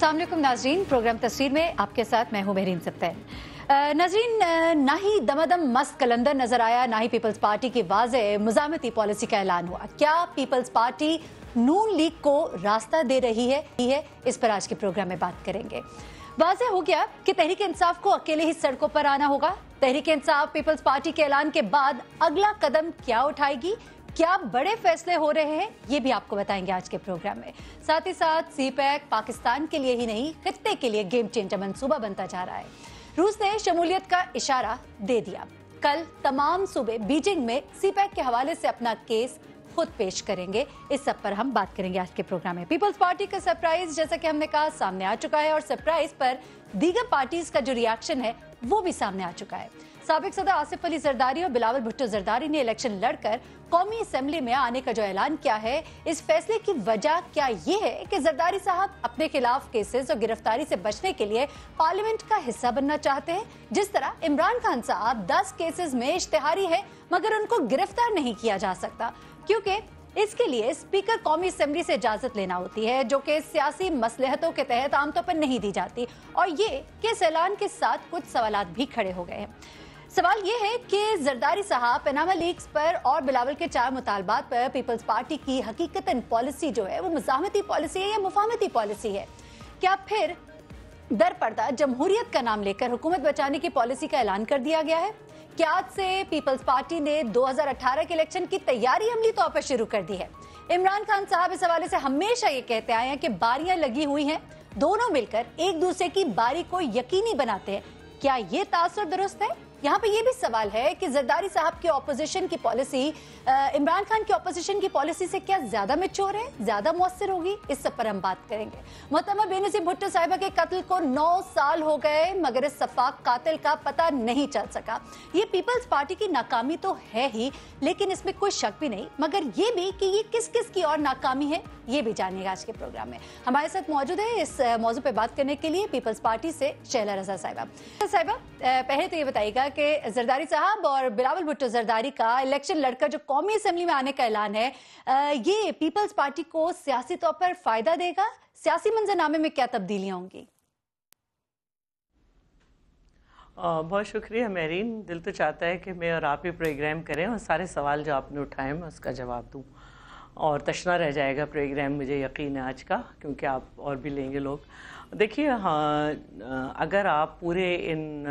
अस्सलाम वालेकुम नाज़रीन, प्रोग्राम तस्वीर में आपके साथ मैं हूं महरीन सप्तैन। नाज़रीन, ना ही दमादम मस्त कलंदर नजर आया, ना ही पीपल्स पार्टी की वाज़ेह मुज़ाहमती पॉलिसी का ऐलान हुआ। क्या पीपल्स पार्टी नून लीग को रास्ता दे रही है? इस पर आज के प्रोग्राम में बात करेंगे। वाज़ेह हो गया कि तहरीक इंसाफ को अकेले ही सड़कों पर आना होगा। तहरीक इंसाफ पीपल्स पार्टी के ऐलान के बाद अगला कदम क्या उठाएगी, क्या बड़े फैसले हो रहे हैं, ये भी आपको बताएंगे आज के प्रोग्राम में। साथ ही साथ सीपैक पाकिस्तान के लिए ही नहीं, खित्ते के लिए गेम चेंजर मंसूबा बनता जा रहा है। रूस ने शमूलियत का इशारा दे दिया। कल तमाम सूबे बीजिंग में सीपैक के हवाले से अपना केस खुद पेश करेंगे। इस सब पर हम बात करेंगे आज के प्रोग्राम में। पीपल्स पार्टी का सरप्राइज, जैसा कि हमने कहा, सामने आ चुका है और सरप्राइज पर दीगर पार्टीज का जो रिएक्शन है वो भी सामने आ चुका है। साबिक सदर आसिफ अली जरदारी और बिलावल भुट्टो जरदारी ने इलेक्शन लड़कर कौमी असेंबली में आने का जो ऐलान किया है, इस फैसले की वजह क्या ये है कि जरदारी साहब अपने खिलाफ केसेस और गिरफ्तारी से बचने के लिए पार्लियामेंट का हिस्सा बनना चाहते हैं। जिस तरह इमरान खान साहब 10 केसेस में इश्तिहारी है मगर उनको गिरफ्तार नहीं किया जा सकता, क्योंकि इसके लिए स्पीकर कौमी असेंबली से इजाजत लेना होती है, जो कि सियासी मसलहतों के तहत आमतौर पर नहीं दी जाती। और ये कि इस ऐलान के साथ कुछ सवालात भी खड़े हो गए हैं। सवाल ये है कि जरदारी साहब पनामा लीक्स पर और बिलावल के 4 मुतालबात पर पीपल्स पार्टी की हकीकतन पॉलिसी जो है वो मुज़ाहमती पॉलिसी है या मुफाहमती पॉलिसी है? क्या फिर दर पर्दा जमहूरियत का नाम लेकर हुकूमत बचाने की पॉलिसी का ऐलान कर दिया गया है? क्या आज से पीपल्स पार्टी ने 2018 के इलेक्शन की तैयारी अमली तौर पर शुरू कर दी है? इमरान खान साहब इस हवाले से हमेशा ये कहते आए हैं कि बारियां लगी हुई हैं, दोनों मिलकर एक दूसरे की बारी को यकीनी बनाते हैं। क्या ये तासुर दुरुस्त है? यहाँ पे ये भी सवाल है कि जरदारी साहब की ऑपोजिशन की पॉलिसी इमरान खान की ऑपोजिशन की पॉलिसी से क्या ज्यादा मैच्योर है, ज्यादा मुअस्सर होगी? इस सब पर हम बात करेंगे। मोहतरमा बेनज़ीर भुट्टो साहिबा के कत्ल को 9 साल हो गए मगर इस सफाक कातिल का पता नहीं चल सका। ये पीपल्स पार्टी की नाकामी तो है ही, लेकिन इसमें कोई शक भी नहीं, मगर ये भी कि ये किस किस की और नाकामी है, ये भी जानिएगा आज के प्रोग्राम में। हमारे साथ मौजूद है इस मौजू पे बात करने के लिए पीपल्स पार्टी से शैला रजा साहिबा। पहले तो ये बताइएगा कि जरदारी साहब और बिलावल भुट्टो जरदारी का इलेक्शन लड़कर जो कौमी असेंबली में आने का ऐलान है, ये पीपल्स पार्टी को सियासी तौर पर फायदा देगा? सियासी मंजरनामे में क्या तब्दीलियां होंगी? बहुत शुक्रिया महरीन। दिल तो चाहता है कि मैं और आप ही प्रोग्राम करें और सारे सवाल जो आपने उठाए मैं उसका जवाब दूं, और तशना रह जाएगा प्रोग्राम, मुझे यकीन है आज का, क्योंकि आप और भी लेंगे लोग। देखिए, हाँ, अगर आप पूरे इन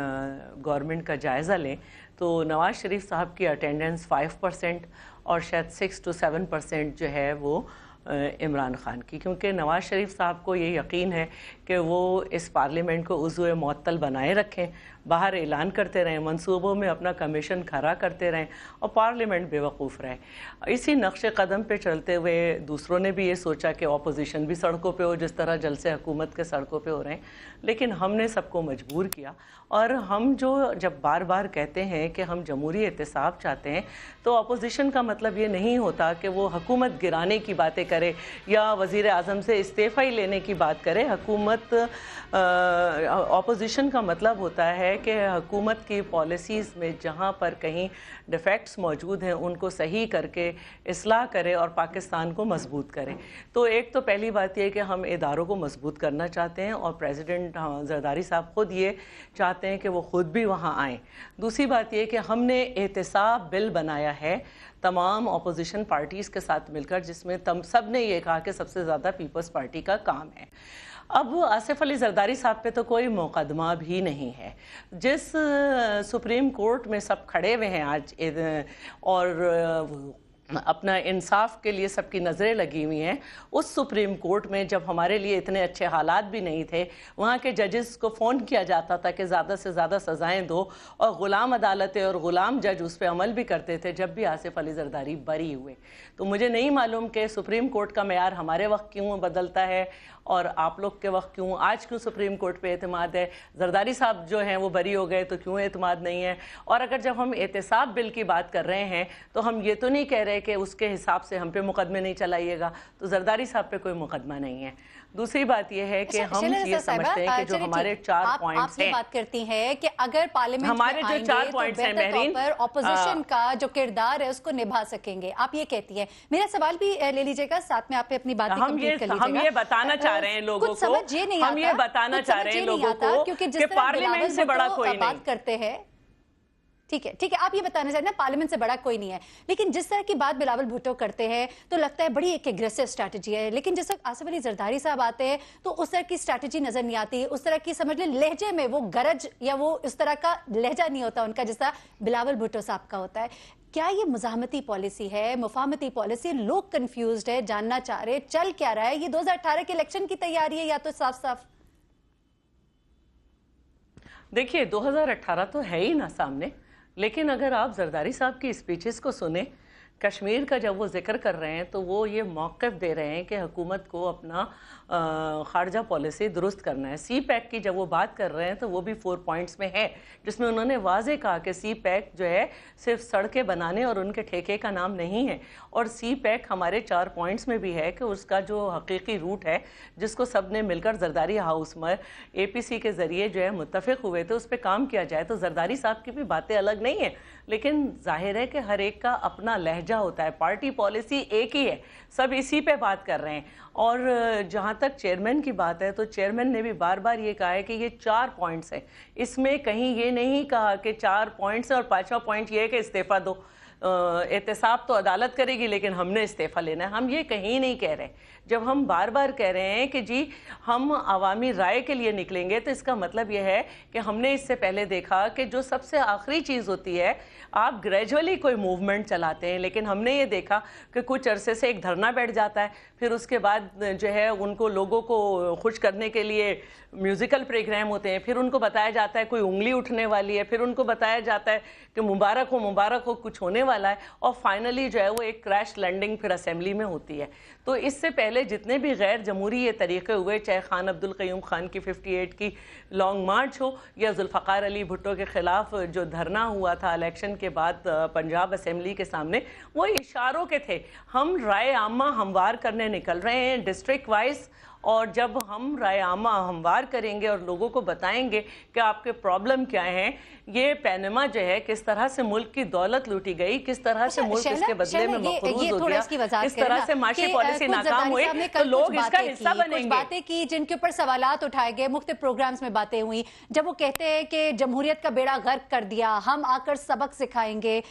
गवर्नमेंट का जायज़ा लें तो नवाज़ शरीफ साहब की अटेंडेंस 5% और शायद 6 to 7% जो है वो इमरान खान की, क्योंकि नवाज़ शरीफ साहब को ये यकीन है कि वो इस पार्लियामेंट को उज़्व मुअत्तल बनाए रखें, बाहर ऐलान करते रहें, मंसूबों में अपना कमीशन खड़ा करते रहें और पार्लियामेंट बेवकूफ़ रहे। इसी नक्शे कदम पे चलते हुए दूसरों ने भी ये सोचा कि अपोजिशन भी सड़कों पे हो, जिस तरह जलसे हुकूमत के सड़कों पे हो रहे हैं, लेकिन हमने सबको मजबूर किया। और हम जब बार बार कहते हैं कि हम जमहूरी एहतिसाब चाहते हैं, तो अपोजिशन का मतलब ये नहीं होता कि वो हुकूमत गिराने की बातें करे या वज़ीर आज़म से इस्तीफ़ा ही लेने की बात करे। अपोजिशन का मतलब होता है कि हुकूमत की पॉलिसीज़ में जहाँ पर कहीं डिफेक्ट्स मौजूद हैं उनको सही करके इस्लाह करे और पाकिस्तान को मजबूत करे। तो एक तो पहली बात यह है कि हम इदारों को मजबूत करना चाहते हैं और प्रेसिडेंट जरदारी साहब खुद ये चाहते हैं कि वो खुद भी वहाँ आएँ। दूसरी बात यह कि हमने एहतिसाब बिल बनाया है तमाम अपोजिशन पार्टीज़ के साथ मिलकर, जिसमें सब ने ये कहा कि सबसे ज़्यादा पीपल्स पार्टी का काम है। अब आसिफ अली जरदारी साहब पे तो कोई मुकदमा भी नहीं है। जिस सुप्रीम कोर्ट में सब खड़े हुए हैं आज और अपना इंसाफ के लिए सबकी नज़रें लगी हुई हैं, उस सुप्रीम कोर्ट में जब हमारे लिए इतने अच्छे हालात भी नहीं थे, वहाँ के जजेस को फ़ोन किया जाता था कि ज़्यादा से ज़्यादा सज़ाएं दो, और ग़ुलाम अदालतें और ग़ुलाम जज उस पर अमल भी करते थे जब भी आसिफ अली जरदारी बरी हुए। तो मुझे नहीं मालूम कि सुप्रीम कोर्ट का मेयार हमारे वक्त क्यों बदलता है और आप लोग के वक्त क्यों, आज क्यों सुप्रीम कोर्ट पे एतमाद है, जरदारी साहब जो हैं वो बरी हो गए तो क्यों एतमाद नहीं है। और अगर जब हम एहतिसाब बिल की बात कर रहे हैं तो हम ये तो नहीं कह रहे कि उसके हिसाब से हम पे मुकदमे नहीं चलाइएगा, तो जरदारी साहब पे कोई मुकदमा नहीं है। दूसरी बात यह है कि हम ये समझते हैं कि जो हमारे 4 पॉइंट्स हैं, आप बात करती हैं कि अगर पार्लियामेंट हमारे जो 4 पॉइंट्स हैं महरीन, ऑपोजिशन का जो किरदार है उसको निभा सकेंगे, आप ये कहती हैं। मेरा सवाल भी ले लीजिएगा, साथ में आप अपनी बात हम ये बताना चाह रहे हैं लोगों को, हम ये बताना चाह रहे हैं लोगों को कि पार्लियामेंट से बड़ा कोई नहीं। बात करते हैं, ठीक है, आप ये बताना चाहते हैं पार्लियामेंट से बड़ा कोई नहीं है, लेकिन जिस तरह की बात बिलावल भुट्टो करते हैं तो लगता है बड़ी एक एग्रेसिव स्ट्रैटेजी है, लेकिन जिस वक्त आसिफ अली जरदारी साहब आते हैं तो उस तरह की स्ट्रैटेजी नजर नहीं आती, उस तरह की समझ लें लहजे में वो गरज या वो इस तरह का लहजा नहीं होता उनका जिस तरह बिलावल भुट्टो साहब का होता है। क्या ये मुजाहमती पॉलिसी है, मुफाहमती पॉलिसी? लोग कंफ्यूज्ड है, जानना चाह रहे चल क्या रहा है, ये 2018 के इलेक्शन की तैयारी है या तो साफ साफ? देखिए 2018 तो है ही ना सामने, लेकिन अगर आप जरदारी साहब की स्पीचेस को सुने, कश्मीर का जब वो जिक्र कर रहे हैं तो वो ये मौक़िफ़ दे रहे हैं कि हुकूमत को अपना ख़ारजा पॉलिसी दुरुस्त करना है। सी पैक की जब वो बात कर रहे हैं तो वो भी 4 पॉइंट्स में है, जिसमें उन्होंने वाज़े कहा कि सी पैक जो है सिर्फ सड़कें बनाने और उनके ठेके का नाम नहीं है, और सी पैक हमारे 4 पॉइंट्स में भी है कि उसका जो हकीकी रूट है जिसको सब ने मिलकर जरदारी हाउस में APC के ज़रिए जो है मुत्तफ़िक़ हुए थे उस पर काम किया जाए। तो जरदारी साहब की भी बातें अलग नहीं है, लेकिन जाहिर है कि हर एक का अपना लहजा होता है, पार्टी पॉलिसी एक ही है, सब इसी पे बात कर रहे हैं। और जहाँ तक चेयरमैन की बात है तो चेयरमैन ने भी बार बार ये कहा है कि ये 4 पॉइंट्स हैं, इसमें कहीं ये नहीं कहा कि 4 पॉइंट्स और 5वां पॉइंट ये है कि इस्तीफ़ा दो, एहतसाब तो अदालत करेगी लेकिन हमने इस्तीफ़ा लेना है, हम ये कहीं नहीं कह रहे। जब हम बार बार कह रहे हैं कि जी हम अवामी राय के लिए निकलेंगे तो इसका मतलब यह है कि हमने इससे पहले देखा कि जो सबसे आखिरी चीज़ होती है आप ग्रेजुअली कोई मूवमेंट चलाते हैं, लेकिन हमने ये देखा कि कुछ अरसे से एक धरना बैठ जाता है, फिर उसके बाद जो है उनको लोगों को खुश करने के लिए म्यूज़िकल प्रोग्राम होते हैं, फिर उनको बताया जाता है कोई उंगली उठने वाली है, फिर उनको बताया जाता है कि मुबारक हो कुछ होने वाला है, और फाइनली जो है वो एक क्रैश लैंडिंग फिर असेंबली में होती है। तो इससे पहले जितने भी गैर जमहूरी ये तरीक़े हुए, चाहे खान अब्दुल क़य्यूम खान की 58 की लॉन्ग मार्च हो या जुल्फ़िकार अली भुट्टो के ख़िलाफ़ जो धरना हुआ था इलेक्शन के बाद पंजाब असेंबली के सामने, वो इशारों के थे। हम राय आमा हमवार करने निकल रहे हैं डिस्ट्रिक्ट वाइज, और जब हम राय आमा हमवार करेंगे और लोगों को बताएंगे कि आपके प्रॉब्लम क्या हैं, ये पैनमा जो है किस तरह से मुल्क की दौलत लूटी गई, किस तरह से मुल्क इसके बदले में मकरूज हो गया, किस तरह से माशी पॉलिसी नाकाम हुई, तो लोग इसका हिस्सा बनेंगे। बातें की जिनके ऊपर सवालात उठाए गए, मुख्तलिफ प्रोग्राम्स में बातें हुई, जब वो कहते हैं कि जमहूरियत का बेड़ा गर्क कर दिया, हम आकर सबक सिखाएंगे,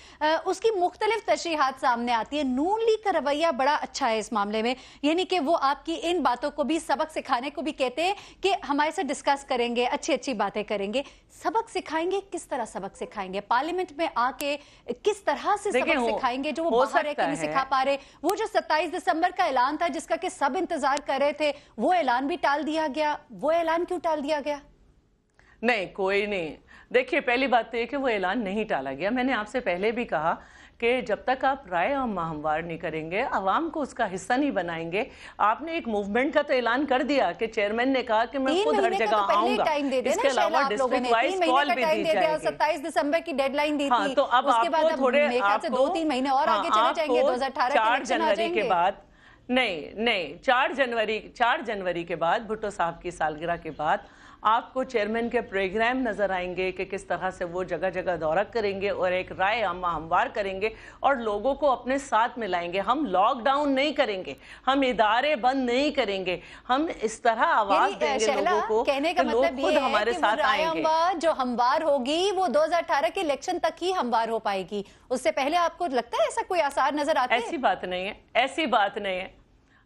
उसकी मुख्तलिफ तशरीहात सामने आती है। नून लीग का रवैया बड़ा अच्छा है इस मामले में, यानी कि वो आपकी इन बातों को भी सबक सिखाने को भी कहते हैं कि हमारे से डिस्कस करेंगे, अच्छी अच्छी बातें करेंगे। सबक सिखाएंगे, किस तरह सबक सिखाएंगे? पार्लियामेंट में आके किस तरह से सबक सिखाएंगे जो वो बाहर रह के नहीं सिखा पा रहे? वो जो 27 दिसंबर का ऐलान था जिसका कि सब इंतजार कर रहे थे, वो ऐलान भी टाल दिया गया। वो ऐलान क्यों टाल दिया गया? नहीं, कोई नहीं। देखिए पहली बात तो ये कि वो ऐलान नहीं टाला गया। मैंने आपसे पहले भी कहा कि जब तक आप राय हमवार नहीं करेंगे, आवाम को उसका हिस्सा नहीं बनाएंगे। आपने एक मूवमेंट का तो ऐलान कर दिया कि चेयरमैन ने कहा कि मैं खुद हर जगह आऊंगा, इसके अलावा डिस्ट्रिक्ट वाइज कॉल भी दी जाएगी। 27 दिसंबर की डेडलाइन दी थी, तो अब उसके बाद थोड़े 2-3 महीने और आगे चले जाएंगे, 2018 4 जनवरी के बाद नहीं 4 जनवरी के बाद, भुट्टो साहब की सालगिरह के बाद आपको चेयरमैन के प्रोग्राम नजर आएंगे कि किस तरह से वो जगह जगह दौरा करेंगे और एक राय हमवार करेंगे और लोगों को अपने साथ मिलाएंगे। हम लॉकडाउन नहीं करेंगे, हम इदारे बंद नहीं करेंगे, हम इस तरह आवाज देंगे लोगों को, कहने का मतलब ये है कि वो राय हमवार जो हमवार होगी वो 2018 के इलेक्शन तक ही हमवार हो पाएगी। उससे पहले आपको लगता है ऐसा कोई आसार नजर आता है? ऐसी बात नहीं है, ऐसी बात नहीं है।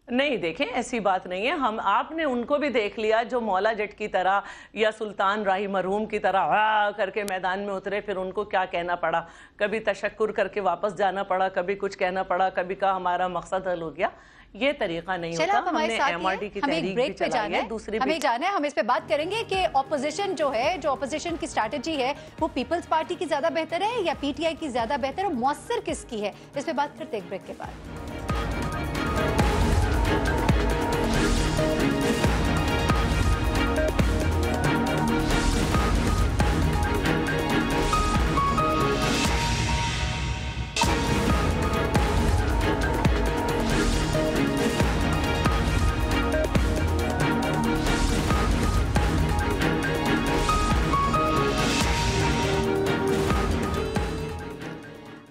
नहीं, देखें ऐसी बात नहीं है। आपने उनको भी देख लिया जो मौला जट की तरह या सुल्तान राही मरहूम की तरह करके मैदान में उतरे, फिर उनको क्या कहना पड़ा, कभी तशक्कुर करके वापस जाना पड़ा, कभी कुछ कहना पड़ा, कभी कहा हमारा मकसद हल हो गया। ये तरीका नहीं होता। हमने MRD की तहरीक भी चलाई है, दूसरी हमें जाना है, हम इस पे बात करेंगे कि ऑपोजिशन जो है, जो ऑपोजिशन की स्ट्रैटेजी है, वो पीपल्स पार्टी की ज्यादा बेहतर है या PTI की ज्यादा बेहतर है, मुअस्सर किसकी है? इस पे बात करते एक ब्रेक के बाद।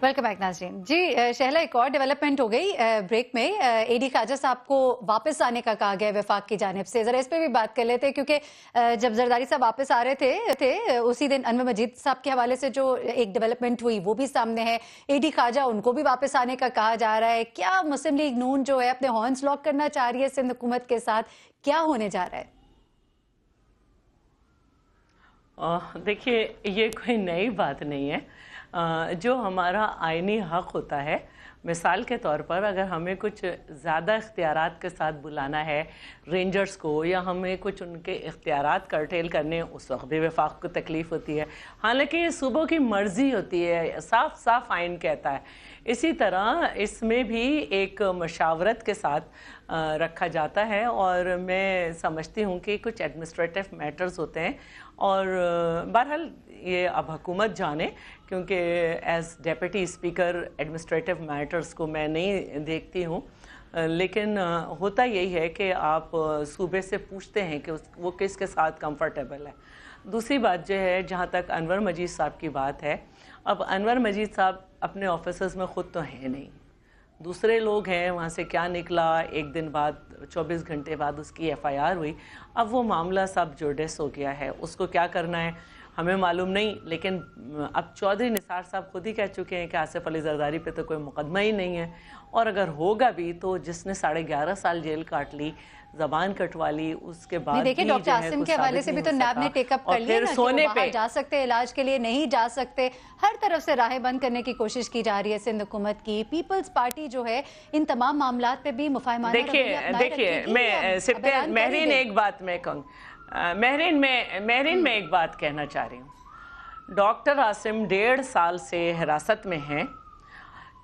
वेलकम बैक नाज़रीन। जी शहला, एक और डेवलपमेंट हो गई ब्रेक में। एडी ख्वाजा साहब को वापस आने का कहा गया वफाक की जानिब से। जरा इस पे भी बात कर लेते हैं, क्योंकि जब जरदारी साहब वापस आ रहे थे उसी दिन अनवर मजीद साहब के हवाले से जो एक डेवलपमेंट हुई वो भी सामने है। एडी ख्वाजा उनको भी वापस आने का कहा जा रहा है। क्या मुस्लिम लीग नून जो है अपने हॉर्न्स लॉक करना चाह रही है सिंध हुकूमत के साथ? क्या होने जा रहा है? देखिए, ये कोई नई बात नहीं है। जो हमारा आईनी हक होता है, मिसाल के तौर पर अगर हमें कुछ ज़्यादा इख्तियारात के साथ बुलाना है रेंजर्स को, या हमें कुछ उनके इख्तियारात कर्टेल करने, उस वक्त भी वफाक को तकलीफ़ होती है। हालांकि ये सूबों की मर्ज़ी होती है, साफ साफ आइन कहता है। इसी तरह इसमें भी एक मशावरत के साथ रखा जाता है, और मैं समझती हूँ कि कुछ एडमिनिस्ट्रेटिव मैटर्स होते हैं, और बहरहाल ये अब हुकूमत जाने, क्योंकि as deputy speaker administrative matters को मैं नहीं देखती हूँ। लेकिन होता यही है कि आप सूबे से पूछते हैं कि वो किसके साथ कंफर्टेबल है। दूसरी बात जो है, जहाँ तक अनवर मजीद साहब की बात है, अब अनवर मजीद साहब अपने ऑफिसर्स में ख़ुद तो हैं नहीं, दूसरे लोग हैं। वहाँ से क्या निकला, एक दिन बाद 24 घंटे बाद उसकी FIR हुई। अब वो मामला सब जुर्डिस हो गया है, उसको क्या करना है हमें मालूम नहीं। लेकिन अब चौधरी निसार साहब खुद ही कह चुके हैं कि आसिफ अली जरदारी पे तो कोई मुकदमा ही नहीं है, और अगर होगा भी तो जिसने 11.5 साल जेल काट ली, जबान कटवा ली, उसके बाद देखिए डॉक्टर आसिम के हवाले से भी तो नैब ने टेकअप कर लिया ना कि वो बाहर जा सकते, इलाज के लिए नहीं जा सकते। हर तरफ से राहें बंद करने की कोशिश की जा रही है सिंध हुकूमत की। पीपल्स पार्टी जो है इन तमाम मामलात पे भी मुफाहिमाना रवैया अपनाए देखिए मैं महरीन एक बात मैं कहूँ, महरीन में एक बात कहना चाह रही हूँ। डॉक्टर आसिम 1.5 साल से हिरासत में हैं।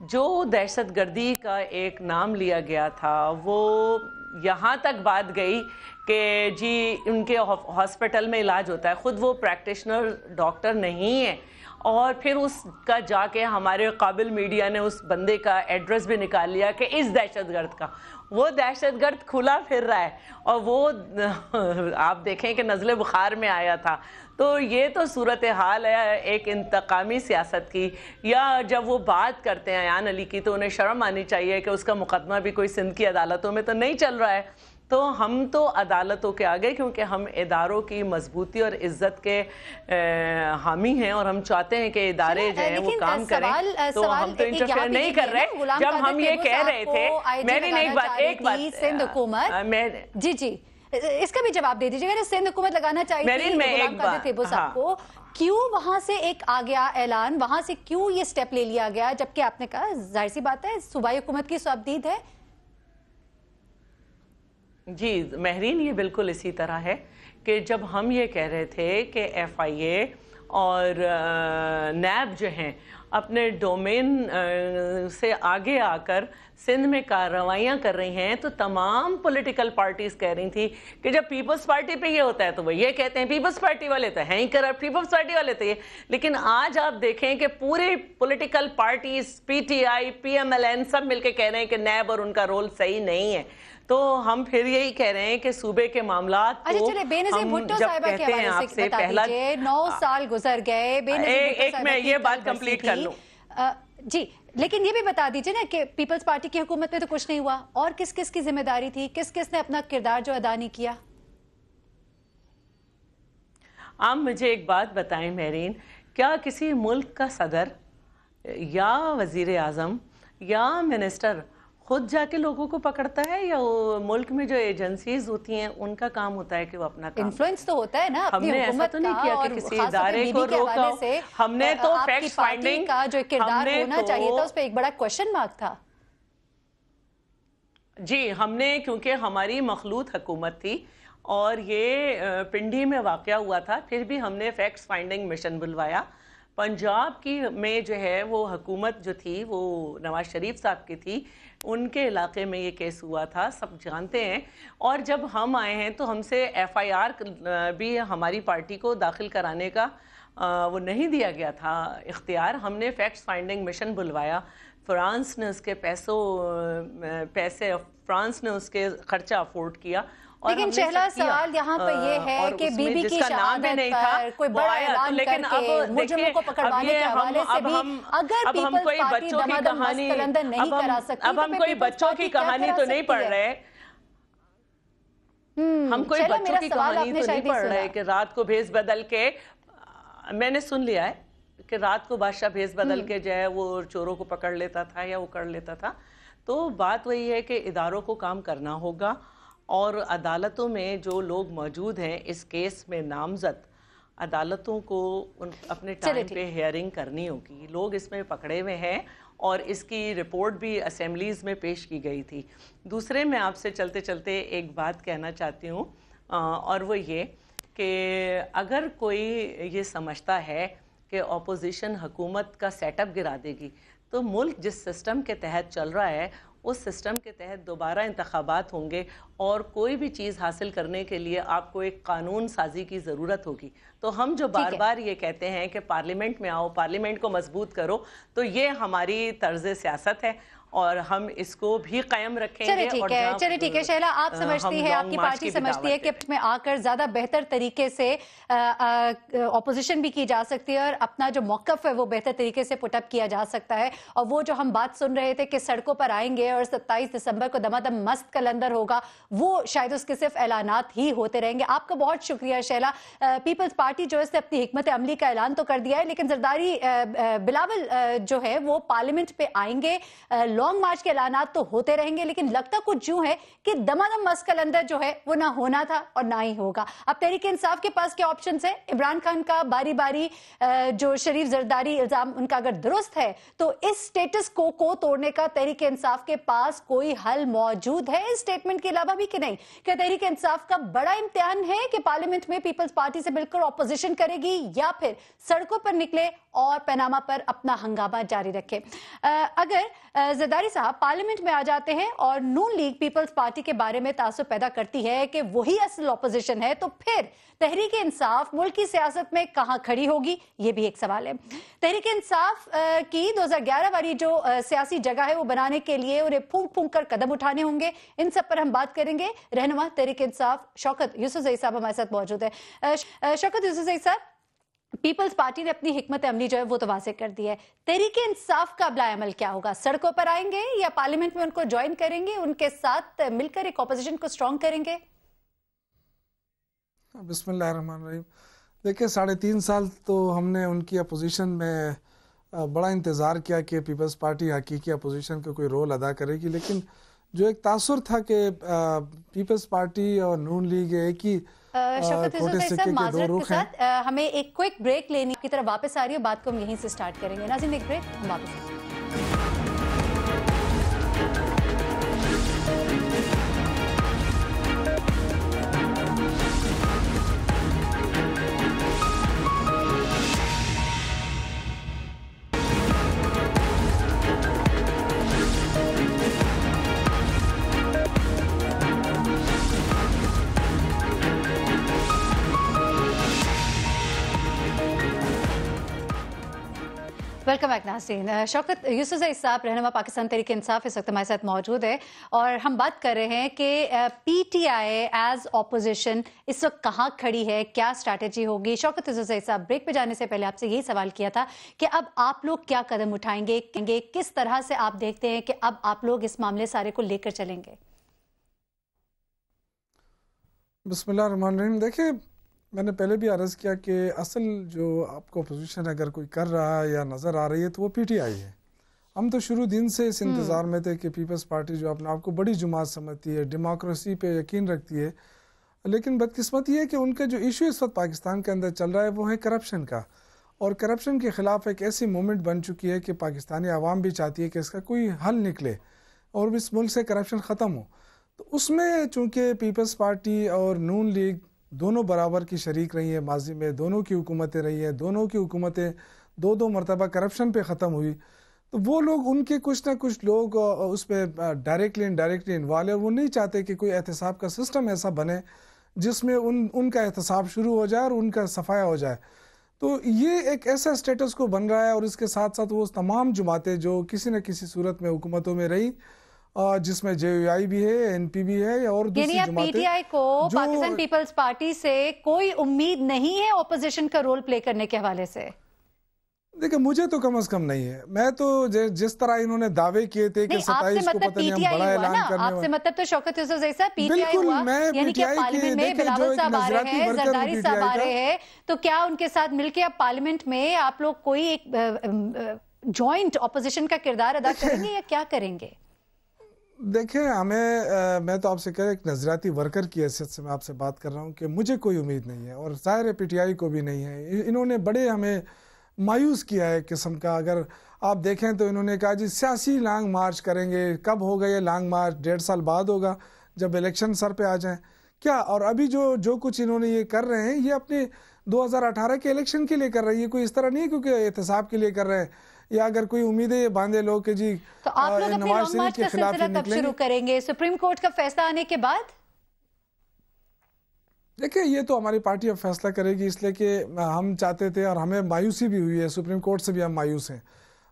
जो दहशतगर्दी का एक नाम लिया गया था, वो यहाँ तक बात गई कि जी उनके हॉस्पिटल में इलाज होता है, ख़ुद वो प्रैक्टिशनर डॉक्टर नहीं है, और फिर उसका जाके हमारे काबिल मीडिया ने उस बंदे का एड्रेस भी निकाल लिया कि इस दहशतगर्द का, वो दहशतगर्द खुला फिर रहा है, और वो आप देखें कि नज़ले बुखार में आया था। तो ये तो सूरत हाल है एक इंतकामी सियासत की। या जब वो बात करते हैं अयान अली की, तो उन्हें शर्म आनी चाहिए कि उसका मुकदमा भी कोई सिंध की अदालतों में तो नहीं चल रहा है। तो हम तो अदालतों के आगे, क्योंकि हम इदारों की मजबूती और इज़्ज़त के हामी हैं, और हम चाहते हैं कि इदारे जो हैं वो काम करें। तो हम तो इंटरफेयर नहीं कर रहे। जब हम ये कह रहे थे, मेरी एक बात सिंध हुकूमत जी इसका भी जवाब दे दीजिएगा। सिंध हुकूमत लगाना चाहिए गुलाम कादिर तेबो साहब को, क्यों वहां से एक आ गया ऐलान, वहां से क्यों ये स्टेप ले लिया गया, जबकि आपने कहा जाहिर सी बात है सूबाई हुकूमत की सौबदीद है। जी महरीन, ये बिल्कुल इसी तरह है कि जब हम ये कह रहे थे कि FIA और नैब जो हैं अपने डोमेन से आगे आकर सिंध में कार्रवाइयाँ कर रही हैं, तो तमाम पॉलिटिकल पार्टीज़ कह रही थी कि जब पीपल्स पार्टी पे ये होता है तो वो ये कहते हैं पीपल्स पार्टी वाले तो हैं ही करप्ट, पीपल्स पार्टी वाले तो ये। लेकिन आज आप देखें कि पूरे पॉलिटिकल पार्टीज PTI PMLN सब मिलके कह रहे हैं कि नैब और उनका रोल सही नहीं है। तो हम फिर यही कह रहे हैं कि सूबे के मामलात को हम जब कहते हैं आपसे पहला 9 साल गुजर गए, एक मैं ये बात कंप्लीट कर लूं जी, लेकिन ये भी बता दीजिए ना कि पीपल्स पार्टी की हुकूमत में तो कुछ नहीं हुआ, और किस किस की जिम्मेदारी थी, किस किस ने अपना किरदार जो अदा नहीं किया। आप मुझे एक बात बताएं महरीन, क्या किसी मुल्क का सदर या वजीर आजम या मिनिस्टर खुद जाके लोगों को पकड़ता है, या वो मुल्क में जो एजेंसीज होती हैं उनका काम होता है कि वो अपना काम? इन्फ्लुएंस तो होता है ना अपनी हुकूमत तो नहीं किया कि किसी इदारे को रोका। हमने तो फैक्ट फाइंडिंग का जो किरदार होना चाहिए था उस पर एक बड़ा क्वेश्चन मार्क था। जी हमने, क्योंकि हमारी मखलूत हुकूमत थी और ये पिंडी में वाक़या हुआ था, फिर भी हमने फैक्ट फाइंडिंग मिशन बुलवाया। पंजाब की में जो है वो हुकूमत जो थी वो नवाज शरीफ साहब की थी, उनके इलाके में ये केस हुआ था, सब जानते हैं। और जब हम आए हैं तो हमसे FIR भी हमारी पार्टी को दाखिल कराने का वो नहीं दिया गया था इख्तियार। हमने फैक्ट फाइंडिंग मिशन बुलवाया, फ्रांस ने उसके पैसे फ्रांस ने उसके खर्चा अफोर्ड किया, لیکن شہلا سوال یہاں پہ یہ ہے کہ بی بی کی شہادت پر کوئی بڑا اعلان کر کے مجرموں کو پکڑوانے کے حوالے سے بھی اگر پیپلز پارٹی دمادم مست قلندر نہیں کرا سکتی اب ہم کوئی بچوں کی کہانی تو نہیں پڑھ رہے، ہم کوئی بچوں کی کہانی تو نہیں پڑھ رہے کہ رات کو بھیس بدل کے، میں نے سن لیا ہے کہ رات کو بادشاہ بھیس بدل کے جو ہے وہ چوروں کو پکڑ لیتا تھا یا وہ کر لیتا تھا. تو بات وہی ہے کہ اداروں کو کام کرنا ہوگا، اور عدالتوں میں جو لوگ موجود ہیں اس کیس میں نامزد، عدالتوں کو اپنے ٹائم پہ ہیئرنگ کرنی ہوگی. لوگ اس میں پکڑے ہوئے ہیں اور اس کی رپورٹ بھی اسمبلیز میں پیش کی گئی تھی. دوسرے میں آپ سے چلتے چلتے ایک بات کہنا چاہتی ہوں، اور وہ یہ کہ اگر کوئی یہ سمجھتا ہے کہ اپوزیشن حکومت کا سیٹ اپ گرا دے گی، تو ملک جس سسٹم کے تحت چل رہا ہے اس سسٹم کے تحت دوبارہ انتخابات ہوں گے، اور کوئی بھی چیز حاصل کرنے کے لیے آپ کو ایک قانون سازی کی ضرورت ہوگی. تو ہم جو بار بار یہ کہتے ہیں کہ پارلیمنٹ میں آؤ، پارلیمنٹ کو مضبوط کرو، تو یہ ہماری طرز سیاست ہے اور ہم اس کو بھی قائم رکھیں گے. چلے ٹھیک ہے شہلا، آپ سمجھتی ہے، آپ کی پارٹی سمجھتی ہے کہ میں آ کر زیادہ بہتر طریقے سے اپوزیشن بھی کی جا سکتی ہے اور اپنا جو موقف ہے وہ بہتر طریقے سے پٹ اپ کیا جا سکتا ہے، اور وہ جو ہم بات سن رہے تھے کہ سڑکوں پر آئیں گے اور 27 دسمبر کو دمادم مست قلندر ہوگا، وہ شاید اس کے صرف اعلانات ہی ہوتے رہیں گے. آپ کا بہت شکریہ شہلا. پیپلز پارٹی جو اس نے اپنی حکمت عملی کا اعلان تو کر دیا ہے، لیکن زرداری بلاول جو ہے وہ پارلیمنٹ پہ آئیں گے. لانگ مارچ کے اعلانات تو ہوتے رہیں گے، لیکن لگتا کچھ یوں ہے کہ دمادم مست قلندر جو ہے وہ نہ ہونا تھا اور نہ ہی ہوگا. اب تحریک انصاف کے پاس کیا آپشنز ہیں؟ عمران خان کا باری باری جو شریف زرداری الزام ان کا اگر درست ہے تو اس سٹیٹس کو توڑنے کا تحریک انصاف کے پاس کوئی حل موجود ہے اس سٹیٹمنٹ کے علاوہ بھی کہ نہیں؟ کہ تحریک انصاف کا بڑا امتحان ہے کہ پارلیمنٹ میں پیپلز پارٹی سے بالکل اپوزیشن کرے گی، یا پھر سڑکوں پر نکلے اور پیناما پر اپنا ہنگامہ جاری رکھے؟ اگر زرداری صاحب پارلیمنٹ میں آ جاتے ہیں اور نون لیگ پیپلز پارٹی کے بارے میں تعصب پیدا کرتی ہے کہ وہی اصل اپوزیشن ہے، تو پھر تحریک انصاف ملک کی سیاست میں کہاں کھڑی ہوگی؟ یہ بھی ایک سوال ہے. تحریک انصاف کی 2011 والی جو سیاسی جگہ ہے وہ بنانے کے لیے انہیں پھونک پھونک کر قدم اٹھانے ہوں گے. ان سب پر ہم بات کریں گے. رہنما تحریک انصاف شوکت یوسفزئی صاحب ہمارے ساتھ موجود ہے. شوکت یوسفزئی صاحب، پیپلز پارٹی نے اپنی حکمت عملی جو ہے وہ تو واضح کر دی ہے، تحریک انصاف کا عملی عمل کیا ہوگا؟ سڑکوں پر آئیں گے یا پارلیمنٹ میں ان کو جوائن کریں گے، ان کے ساتھ مل کر ایک اپوزیشن کو سٹرونگ کریں گے؟ بسم اللہ الرحمن الرحیم. دیکھیں 3.5 سال تو ہم نے ان کی اپوزیشن میں بڑا انتظار کیا کہ پیپلز پارٹی حقیقی اپوزیشن کا کوئی رول ادا کرے گی، لیکن جو ایک تاثر تھا کہ پیپلز پارٹی اور نون لیگ ایک ہی شوکت یوسفزئی صاحب، معذرت کے ساتھ ہمیں ایک کوئک بریک لینے کی طرف واپس آ رہی ہے، بات کو ہم یہیں سے سٹارٹ کریں گے. ناظرین ایک بریک، ہم واپس آئیں گے. ویلکم بیک ناظرین. شوکت یوسفزئی صاحب رہنما پاکستان تحریک انصاف اس وقت ہمارے ساتھ موجود ہے، اور ہم بات کر رہے ہیں کہ پی ٹی آئی ایز اپوزیشن اس وقت کہاں کھڑی ہے، کیا اسٹریٹجی ہوگی؟ شوکت یوسفزئی صاحب، بریک پہ جانے سے پہلے آپ سے یہی سوال کیا تھا کہ اب آپ لوگ کیا قدم اٹھائیں گے، کس طرح سے آپ دیکھتے ہیں کہ اب آپ لوگ اس معاملے سارے کو لے کر چلیں گے؟ بسم اللہ الرحمن الرحیم. دیکھیں، میں نے پہلے بھی عرض کیا کہ اصل جو آپ کو اپوزیشن اگر کوئی کر رہا ہے یا نظر آ رہی ہے تو وہ پی ٹی آئی ہے. ہم تو شروع دن سے اس انتظار میں تھے کہ پیپلز پارٹی جو اپنے آپ کو بڑی جماعت سمجھتی ہے، ڈیموکریسی پہ یقین رکھتی ہے، لیکن بدقسمتی ہے کہ ان کا جو ایشو اس وقت پاکستان کے اندر چل رہا ہے وہ ہے کرپشن کا، اور کرپشن کے خلاف ایک ایسی موومنٹ بن چکی ہے کہ پاکستانی عوام بھی چاہتی ہے کہ اس کا کوئی حل نکلے اور اس ملک سے کرپشن ختم ہو. تو اس میں چونکہ پیپلز پارٹی اور نون لیگ دونوں برابر کی شریک رہی ہیں، ماضی میں دونوں کی حکومتیں رہی ہیں، دونوں کی حکومتیں دو مرتبہ کرپشن پہ ختم ہوئی، تو وہ لوگ ان کے کچھ نہ کچھ لوگ اس پہ ڈائریکٹلی انڈائریکٹلی انوالو ہیں. وہ نہیں چاہتے کہ کوئی احتساب کا سسٹم ایسا بنے جس میں ان کا احتساب شروع ہو جائے اور ان کا صفایا ہو جائے. تو یہ ایک ایسا سٹیٹس کو بن رہا ہے، اور اس کے ساتھ ساتھ وہ تمام جماعتیں جو کسی نہ کسی صورت میں حکومتوں میں رہی जिसमें JUI भी है, NP भी है और दूसरी जमातें। PTI को पाकिस्तान पीपल्स पार्टी से कोई उम्मीद नहीं है ऑपोजिशन का रोल प्ले करने के हवाले से? देखिए, मुझे तो कम से कम नहीं है। मैं तो जिस तरह इन्होंने दावे किए थे कि 27 को पता नहीं हम बड़ा ऐलान करने वाले। आपसे मतलब तो शौकत यूसुफ जैसा PTI हुआ, यानी कि पार्लियामेंट में बिलावल साहब आ रहे हैं, जरदारी साहब आ रहे हैं, तो क्या उनके साथ मिलकर अब पार्लियामेंट में आप लोग कोई एक जॉइंट ऑपोजिशन का किरदार अदा करेंगे या क्या करेंगे? देखिए, मैं तो आपसे कह रहा एक नजरियाती वर्कर की हैसियत से मैं आपसे बात कर रहा हूँ कि मुझे कोई उम्मीद नहीं है और जाहिर है PTI को भी नहीं है। इन्होंने बड़े हमें मायूस किया है किस्म का। अगर आप देखें तो इन्होंने कहा जी सियासी लॉन्ग मार्च करेंगे। कब होगा ये लॉन्ग मार्च? 1.5 साल बाद होगा जब इलेक्शन सर पे आ जाएं क्या? और अभी जो कुछ इन्होंने ये कर रहे हैं ये अपने 2018 के इलेक्शन के लिए कर रहे हैं। ये कोई इस तरह नहीं है क्योंकि एहतसाब के लिए कर रहे हैं या अगर कोई उम्मीदें बांधे लोग कि जी तो आप लोग अपनी लॉन्ग मार्च का सिलसिला कब शुरू करेंगे? सुप्रीम कोर्ट का फैसला आने के बाद? देखिए, ये तो हमारी पार्टी अब फैसला करेगी, इसलिए कि हम चाहते थे और हमें मायूसी भी हुई है। सुप्रीम कोर्ट से भी हम मायूस हैं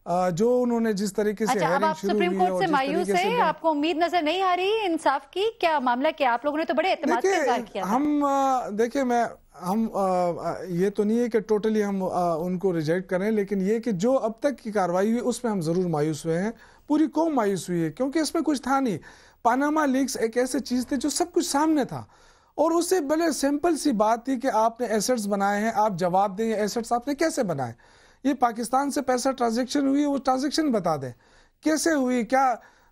जो उन्होंने जिस तरीके से हेयरिंग शुरू हुई है। सुप्रीम कोर्ट से मायूस है? आपको उम्मीद नजर नहीं आ रही इंसाफ की? क्या मामला क्या? आप लोगों ने तो बड़े एतमाद का इज़हार किया था। हम देखिए, हम ये तो नहीं है कि टोटली हम उनको रिजेक्ट करें, लेकिन ये कि जो अब तक की कार्रवाई हुई उसमें हम ज़रूर मायूस हुए हैं। पूरी कौम मायूस हुई है क्योंकि इसमें कुछ था नहीं। पानामा लीक्स एक ऐसी चीज़ थी जो सब कुछ सामने था और उससे बड़े सिंपल सी बात थी कि आपने एसेट्स बनाए हैं, आप जवाब दें एसेट्स आपने कैसे बनाए। ये पाकिस्तान से पैसा ट्रांजैक्शन हुई, वो ट्रांजैक्शन बता दें कैसे हुई, क्या।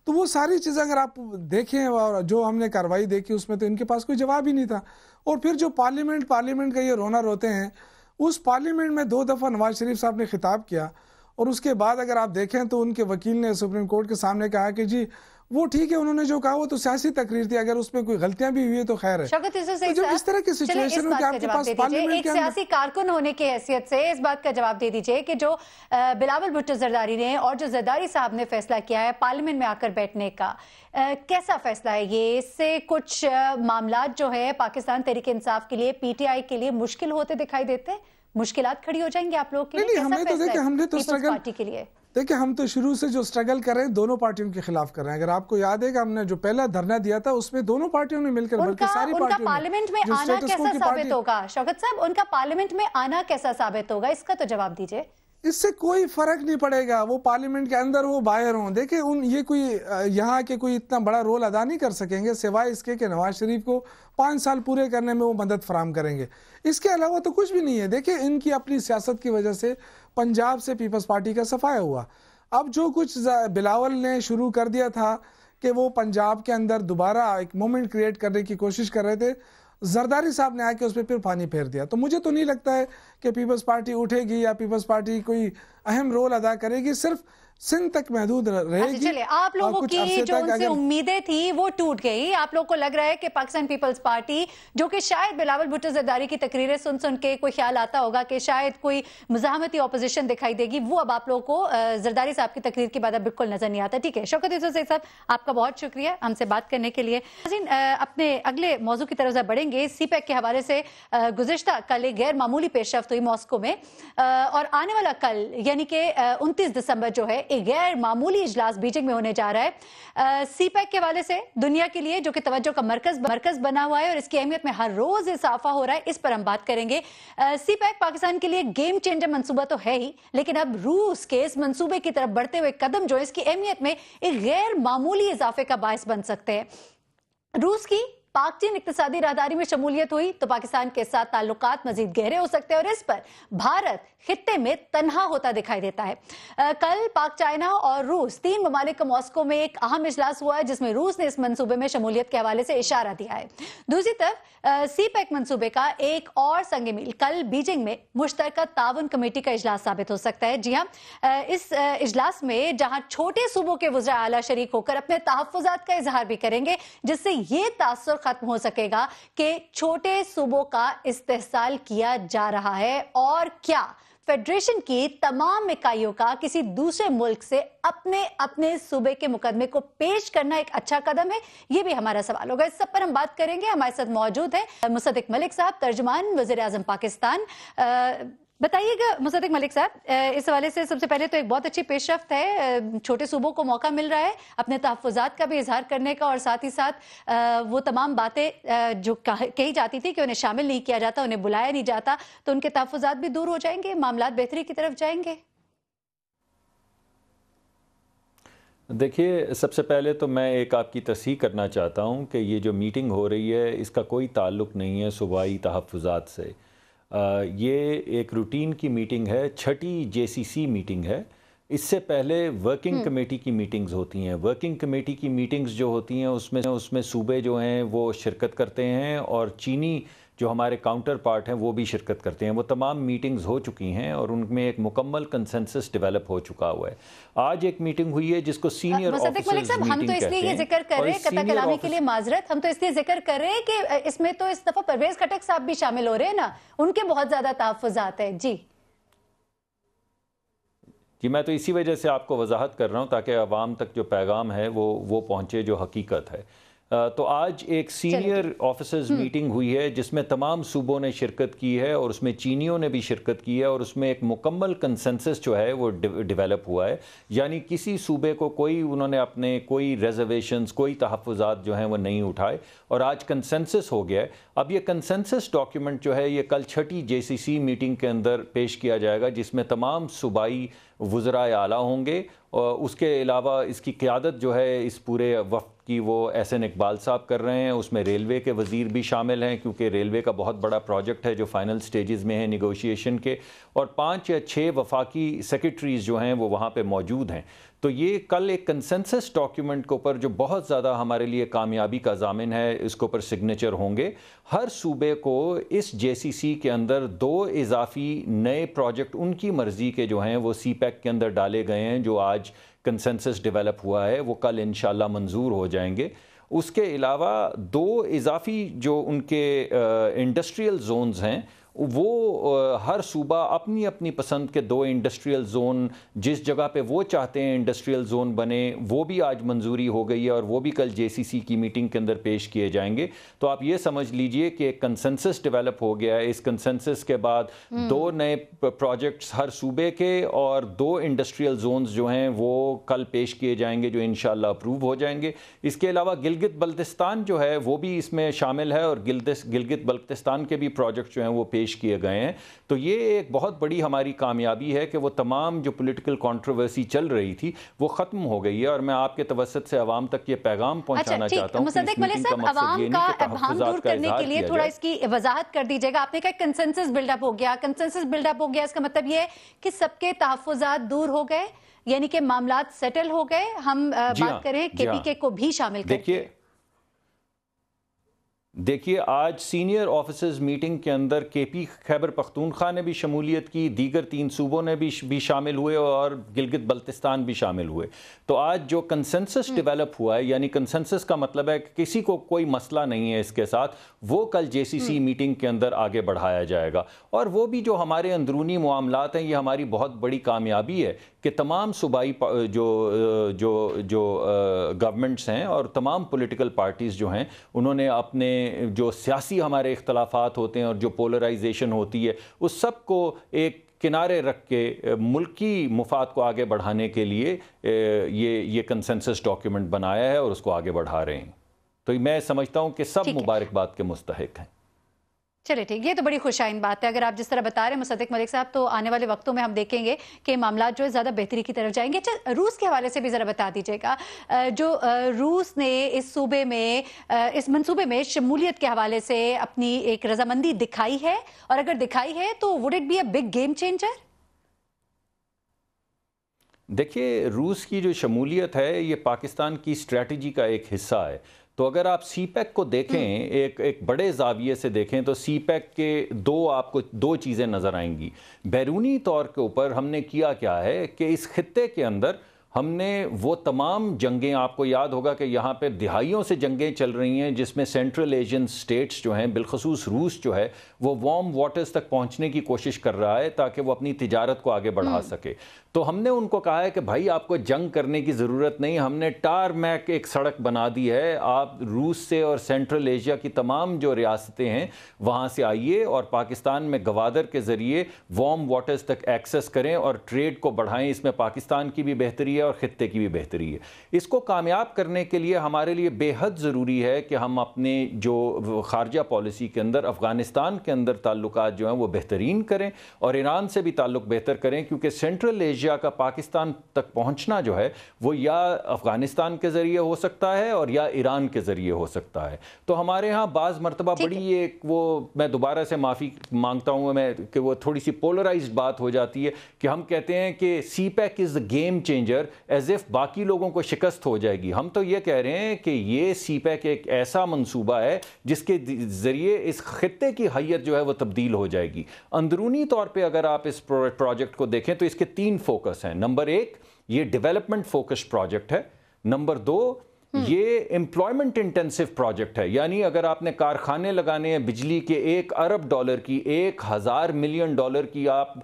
तो वो सारी चीज़ें अगर आप देखें और जो हमने कार्रवाई देखी उसमें तो इनके पास कोई जवाब ही नहीं था। और फिर जो पार्लियामेंट का ये रोना रोते हैं, उस पार्लियामेंट में 2 दफ़ा नवाज शरीफ साहब ने खिताब किया और उसके बाद अगर आप देखें तो उनके वकील ने सुप्रीम कोर्ट के सामने कहा कि जी वो ठीक है, उन्होंने जो कहा वो तो सियासी तकरीर थी, अगर उसमें कोई गलतियां भी हुई है तो खैर है। तो जब इस तरह की सिचुएशन में आपके पास पार्लियामेंट एक सियासी कारकुन होने की हैसियत से इस बात का जवाब दे दीजिए कि जो बिलावल भुट्टो जरदारी ने और जो जरदारी साहब ने फैसला किया है पार्लियामेंट में आकर बैठने का, कैसा फैसला है ये? इससे कुछ मामला जो है पाकिस्तान तहरीक इंसाफ के लिए, PTI के लिए मुश्किल होते दिखाई देते हैं? मुश्किलात खड़ी हो जाएंगी आप लोग के लिए? हमें तो देखिए, हमने तो स्ट्रगल पार्टी के लिए देखिए, हम तो शुरू से जो स्ट्रगल कर रहे हैं दोनों पार्टियों के खिलाफ कर रहे हैं। अगर आपको याद है कि हमने जो पहला धरना दिया था उसमें दोनों पार्टियों ने मिलकर, बल्कि सारी पार्टियों ने, पार्लियामेंट में आना कैसा साबित होगा? शौकत साहब, उनका पार्लियामेंट में आना कैसा साबित होगा, इसका तो जवाब दीजिए। इससे कोई फर्क नहीं पड़ेगा, वो पार्लियामेंट के अंदर वो बाहर हों। देखिए, ये कोई यहाँ के कोई इतना बड़ा रोल अदा नहीं कर सकेंगे सिवाय इसके कि नवाज शरीफ को 5 साल पूरे करने में वो मदद फराम करेंगे। इसके अलावा तो कुछ भी नहीं है। देखिए, इनकी अपनी सियासत की वजह से पंजाब से पीपल्स पार्टी का सफाया हुआ। अब जो कुछ बिलावल ने शुरू कर दिया था कि वो पंजाब के अंदर दोबारा एक मोमेंट क्रिएट करने की कोशिश कर रहे थे, जरदारी साहब ने आके उस पर फिर पानी फेर दिया। तो मुझे तो नहीं लगता है कि पीपल्स पार्टी उठेगी या पीपल्स पार्टी कोई अहम रोल अदा करेगी, सिर्फ सिंध तक महदूद रहेगी। चलिए, आप लोगों की जो उनसे उम्मीदें थी वो टूट गई। आप लोगों को लग रहा है कि पाकिस्तान पीपल्स पार्टी, जो कि शायद बिलावल भुट्टो जरदारी की तकरीरें सुन सुन के कोई ख्याल आता होगा कि शायद कोई मुजाहमती ऑपोजिशन दिखाई देगी, वो अब आप लोगों को जरदारी साहब की तकरीर के बाद अब बिल्कुल नजर नहीं आता। ठीक है, शौकत यूसुफ साहब, आपका बहुत शुक्रिया हमसे बात करने के लिए। अपने अगले मौजू की तरफ बढ़ेंगे। CPEC के हवाले से गुज़िश्ता कल एक गैर मामूली पेशरफ्त हुई मॉस्को में और आने वाला कल यानी कि 29 दिसंबर जो है एक गैर मामूली इजलास बीजिंग में होने जा रहा है। CPEC के हवाले से दुनिया के लिए जो कि तवज्जो का मरकज बना हुआ है और इसकी अहमियत में हर रोज इजाफा हो रहा है, इस पर हम बात करेंगे। CPEC पाकिस्तान के लिए गेम चेंजर मंसूबा तो है ही, लेकिन अब रूस के इस मंसूबे की तरफ बढ़ते हुए कदम जो है इसकी अहमियत में एक गैर मामूली इजाफे का बायस बन सकते हैं। रूस की पाक चीन इक्तिसादी राहदारी में शमूलियत हुई तो पाकिस्तान के साथ ताल्लुकात मजीद गहरे हो सकते हैं और इस पर भारत खित्ते में तन्हा होता दिखाई देता है। कल पाक, चाइना और रूस 3 ममालिक का मॉस्को में एक अहम इजलास हुआ है जिसमें रूस ने इस मंसूबे में शमूलियत के हवाले से इशारा दिया है। दूसरी तरफ CPEC मंसूबे का एक और संग मील कल बीजिंग में मुश्तरका ताउन कमेटी का इजलास साबित हो सकता है। जी हाँ, इस इजलास में जहां छोटे सूबों के वज़ीर आला शरीक होकर अपने तहफ़्फ़ुज़ात का इजहार भी करेंगे, जिससे ये तासुर खत्म हो सकेगा कि छोटे सूबों का इस्तेहसाल किया जा रहा है और क्या फेडरेशन की तमाम इकाइयों का किसी दूसरे मुल्क से अपने सूबे के मुकदमे को पेश करना एक अच्छा कदम है, ये भी हमारा सवाल होगा। इस सब पर हम बात करेंगे। हमारे साथ मौजूद है मुसद्दिक मलिक साहब, तर्जुमान वज़ीर आज़म पाकिस्तान। بتائیے گا मुसद्दिक मलिक साहब, इस हवाले से सबसे पहले तो एक बहुत अच्छी पेशरफ्त है, छोटे सूबों को मौका मिल रहा है अपने तहफ़्फ़ुज़ात का भी इजहार करने का, और साथ ही साथ वो तमाम बातें जो कही जाती थी कि उन्हें शामिल नहीं किया जाता, उन्हें बुलाया नहीं जाता, तो उनके तहफ़्फ़ुज़ात भी दूर हो जाएंगे, मामलात बेहतरी की तरफ जाएंगे। देखिए, सबसे पहले तो मैं एक आपकी तस्हीह करना चाहता हूँ कि ये जो मीटिंग हो रही है इसका कोई ताल्लुक़ नहीं है सूबाई तहफ़्फ़ुज़ात से। ये एक रूटीन की मीटिंग है, छठी JCC मीटिंग है। इससे पहले वर्किंग कमेटी की मीटिंग्स होती हैं। वर्किंग कमेटी की मीटिंग्स जो होती हैं उसमें सूबे जो हैं वो शिरकत करते हैं, और चीनी जो हमारे काउंटर पार्ट हैं वो भी शिरकत करते हैं। वो तमाम मीटिंग्स हो चुकी हैं और उनमें एक मुकम्मल कंसेंसस डेवलप हो चुका हुआ है। आज एक मीटिंग हुई है जिसको सीनियर मुसद्दिक मलिक साहब, हम तो इसलिए ये जिक्र कर रहे हैं, कता कलामी के लिए माजरत, हम तो इसलिए जिक्र कर रहे हैं कि इसमें तो इस दफा परवेज खटक साहब भी शामिल हो रहे हैं ना, उनके बहुत ज्यादा तहफ़्फ़ुज़ात है। जी, मैं तो इसी वजह से आपको वजाहत कर रहा हूँ ताकि आवाम तक जो पैगाम है वो पहुँचे, जो हकीकत है। तो आज एक सीनियर ऑफिसर्स मीटिंग हुई है जिसमें तमाम सूबों ने शिरकत की है और उसमें चीनियों ने भी शिरकत की है, और उसमें एक मुकम्मल कंसेंसस जो है वो डेवलप हुआ है। यानी किसी सूबे को उन्होंने अपने कोई रिजर्वेशंस, कोई तहफ़्फ़ुज़ात जो हैं वो नहीं उठाए, और आज कंसेंसस हो गया है। अब ये कंसेंसस डॉक्यूमेंट जो है ये कल छठी JCC मीटिंग के अंदर पेश किया जाएगा, जिसमें तमाम सूबाई वज़राए आला होंगे, और उसके अलावा इसकी क़यादत जो है इस पूरे वफ़द की वो SN इकबाल साहब कर रहे हैं। उसमें रेलवे के वज़ीर भी शामिल हैं, क्योंकि रेलवे का बहुत बड़ा प्रोजेक्ट है जो फ़ाइनल स्टेजेस में है निगोशिएशन के, और 5 या 6 वफाकी सेक्रेटरीज़ जो हैं वो वहाँ पे मौजूद हैं। तो ये कल एक कंसेंसस डॉक्यूमेंट के ऊपर जो बहुत ज़्यादा हमारे लिए कामयाबी का ज़ामिन है, इसके ऊपर सिग्नेचर होंगे। हर सूबे को इस JCC के अंदर 2 इजाफी नए प्रोजेक्ट उनकी मर्ज़ी के जो हैं वो CPEC के अंदर डाले गए हैं, जो आज कंसेंसस डेवलप हुआ है, वो कल इंशाल्लाह मंजूर हो जाएंगे। उसके अलावा 2 इजाफी जो उनके इंडस्ट्रियल जोन्स हैं, वो हर सूबा अपनी अपनी पसंद के 2 इंडस्ट्रियल ज़ोन जिस जगह पे वो चाहते हैं इंडस्ट्रियल ज़ोन बने, वो भी आज मंजूरी हो गई है, और वो भी कल JCC की मीटिंग के अंदर पेश किए जाएंगे। तो आप ये समझ लीजिए कि एक कंसेंसस डेवलप हो गया है। इस कंसेंसस के बाद 2 नए प्रोजेक्ट्स हर सूबे के और 2 इंडस्ट्रियल जोन्स जो हैं वो कल पेश किए जाएंगे, जो इंशाल्लाह अप्रूव हो जाएंगे। इसके अलावा गिलगित बल्तिस्तान जो है वो भी इसमें शामिल है, और गिलगित बल्तिस्तान के भी प्रोजेक्ट जो हैं वो पेश किए गए हैं। तो ये एक बहुत बड़ी हमारी कामयाबी है कि वो तमाम जो पॉलिटिकल कंट्रोवर्सी चल रही थी वो ख़त्म हो गई है, और मैं आपके तवसत से आवाम तक ये पैगाम पहुंचाना चाहता हूँ। मुसद्दिक मलिक साहब, आवाम का अबहम दूर करने के लिए थोड़ा इसकी वजाहत कर दीजिएगा। आपने कहा कंसेंसस बिल्डअप हो गया, कंसेंसस बिल्डअप हो गया, इसका मतलब ये है कि सबके तहफ़्फ़ुज़ात दूर हो गए, यानी कि मामलात सेटल हो गए। हम बात करें KPK को भी शामिल करके। देखिए, आज सीनियर ऑफिसर्स मीटिंग के अंदर KP खैबर पख्तूनख्वा ने भी शमूलियत की, दीगर 3 सूबों ने भी शामिल हुए, और गिलगित बल्तिस्तान भी शामिल हुए। तो आज जो कंसेंसस डेवलप हुआ है, यानी कंसेंसस का मतलब है कि किसी को कोई मसला नहीं है इसके साथ, वो कल JCC मीटिंग के अंदर आगे बढ़ाया जाएगा। और वो भी जो हमारे अंदरूनी मामलात हैं, ये हमारी बहुत बड़ी कामयाबी है कि तमाम सूबाई जो गवर्नमेंट्स हैं और तमाम पॉलिटिकल पार्टीज़ जो हैं, उन्होंने अपने जो सियासी हमारे इख्तलाफात होते हैं और जो पोलराइजेशन होती है, उस सब को एक किनारे रख के मुल्की मुफाद को आगे बढ़ाने के लिए ये कंसेंसस डॉक्यूमेंट बनाया है और उसको आगे बढ़ा रहे हैं। तो मैं समझता हूँ कि सब मुबारकबाद के मुस्तहिक हैं। चलिए ठीक, ये तो बड़ी खुशाइन बात है। अगर आप जिस तरह बता रहे हैं मुसद्दिक मलिक साहब, तो आने वाले वक्तों में हम देखेंगे कि मामला जो है ज़्यादा बेहतरी की तरफ जाएंगे। अच्छा, रूस के हवाले से भी ज़रा बता दीजिएगा, जो रूस ने इस सूबे में, इस मंसूबे में शमूलियत के हवाले से अपनी एक रजामंदी दिखाई है, और अगर दिखाई है तो would it be a big game changer? देखिए, रूस की जो शमूलियत है ये पाकिस्तान की स्ट्रेटजी का एक हिस्सा है। तो अगर आप CPEC को देखें, एक बड़े जाविये से देखें, तो CPEC के आपको 2 चीज़ें नज़र आएंगी। बैरूनी तौर के ऊपर हमने किया क्या है कि इस खित्ते के अंदर हमने वो तमाम जंगें, आपको याद होगा कि यहाँ पे दिहाइयों से जंगें चल रही हैं जिसमें सेंट्रल एशियन स्टेट्स जो हैं, बिलखसूस रूस जो है, वो वार्म वाटर्स तक पहुँचने की कोशिश कर रहा है ताकि वो अपनी तिजारत को आगे बढ़ा सके। تو ہم نے ان کو کہا ہے کہ بھائی آپ کو جنگ کرنے کی ضرورت نہیں, ہم نے ٹارمیک ایک سڑک بنا دی ہے, آپ روس سے اور سینٹرل ایشیا کی تمام جو ریاستیں ہیں وہاں سے آئیے اور پاکستان میں گوادر کے ذریعے وارم واٹرز تک ایکسس کریں اور ٹریڈ کو بڑھائیں. اس میں پاکستان کی بھی بہتری ہے اور خطے کی بھی بہتری ہے. اس کو کامیاب کرنے کے لیے ہمارے لیے بے حد ضروری ہے کہ ہم اپنے جو خارجہ پالیسی کے اندر افغانستان کے اندر تعلقات جو ہیں وہ بہترین کریں اور ایران سے بھی تعلق بہتر کریں, کیونکہ سینٹرل ایشیا کا پاکستان تک پہنچنا جو ہے وہ یا افغانستان کے ذریعے ہو سکتا ہے اور یا ایران کے ذریعے ہو سکتا ہے. تو ہمارے ہاں بعض مرتبہ بڑی ایک وہ, میں دوبارہ سے معافی مانگتا ہوں میں کہ وہ تھوڑی سی پولرائزڈ بات ہو جاتی ہے کہ ہم کہتے ہیں کہ CPEC is game changer as if باقی لوگوں کو شکست ہو جائے گی. ہم تو یہ کہہ رہے ہیں کہ یہ سی پیک ایک ایسا منصوبہ ہے جس کے ذریعے اس خطے کی حیت جو ہے وہ تبدیل ہو جائے گی. اندرونی طور پہ اگر آپ اس پروجیکٹ کو دیکھیں تو اس کے 3 فوکس ہیں. نمبر 1 یہ ڈیولپمنٹ فوکس پروجیکٹ ہے. نمبر 2 یہ امپلائمنٹ انٹینسو پروجیکٹ ہے, یعنی اگر آپ نے کارخانے لگانے ہیں بجلی کے $1 ارب کی 1000 ملین ڈالر کی آپ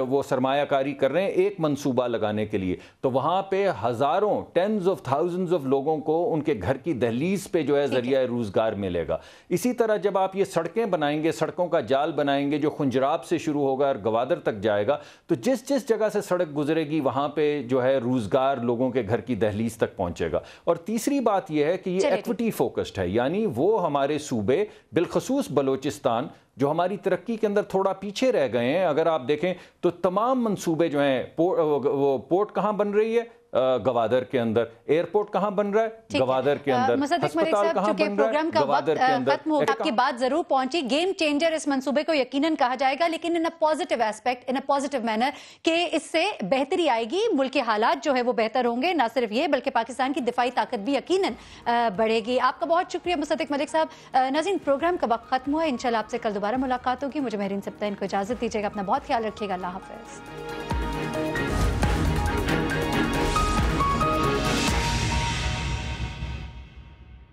وہ سرمایہ کاری کر رہے ہیں ایک منصوبہ لگانے کے لیے, تو وہاں پہ ہزاروں ٹینز آف تھاؤزنز آف لوگوں کو ان کے گھر کی دہلیز پہ جو ہے ذریعہ روزگار ملے گا. اسی طرح جب آپ یہ سڑکیں بنائیں گے, سڑکوں کا جال بنائیں گے جو خنجراب سے شروع ہوگا اور گوادر تک جائے گا, تو جس جس جگہ سے سڑک گزرے گی وہاں پہ جو ہے روزگار لوگوں کے گھر کی دہلیز تک پہنچے گا. اور تیسری بات یہ ہے کہ یہ ایکوٹی فوکسڈ ہے, یعنی وہ ہمارے صوبے بالخصوص بلوچستان جو ہماری ترقی کے اندر تھوڑا پیچھے رہ گئے ہیں, اگر آپ دیکھیں تو تمام منصوبے جو ہیں, وہ پورٹ کہاں بن رہی ہے گوادر کے اندر, ایئرپورٹ کہاں بن رہا ہے گوادر کے اندر, ہسپتال کہاں بن رہا ہے گوادر کے اندر. ختم ہو آپ کی بات ضرور پہنچی, گیم چینجر اس منصوبے کو یقیناً کہا جائے گا, لیکن in a positive aspect, in a positive manner کہ اس سے بہتری آئے گی, ملک کے حالات جو ہے وہ بہتر ہوں گے, نہ صرف یہ بلکہ پاکستان کی دفاعی طاقت بھی یقیناً بڑھے گی. آپ کا بہت شکریہ مصدق ملک صاحب. ناظرین پروگرام کا وقت ختم ہوا, انشاءاللہ آپ سے کل دوبارہ ملاقات ہوگی. مجھے مہرین سبتین کو اجازت دیجیے گا, اپنا بہت خیال رکھیے گا. اللہ حافظ.